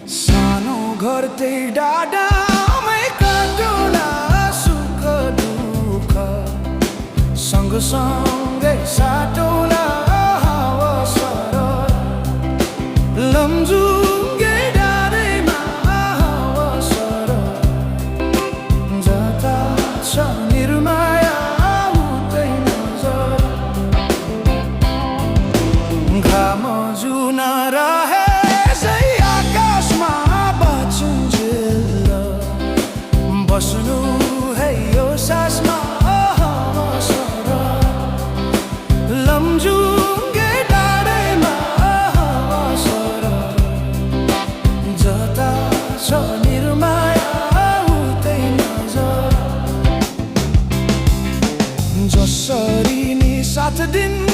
सानो घर त्यही डाँडामै काटौँला सुख दुःख सँगसँगै साटौँला हावा सरर लमजुङ्गे डाँडैमा हावा सरर जता छ निर्माया उतै नजर घाम जुन रहे बस्नु है यो सासमा लमजुङ्गे डाँडैमा सरर जता छ निर्माया उतै नजर जसरी नि 7 दिन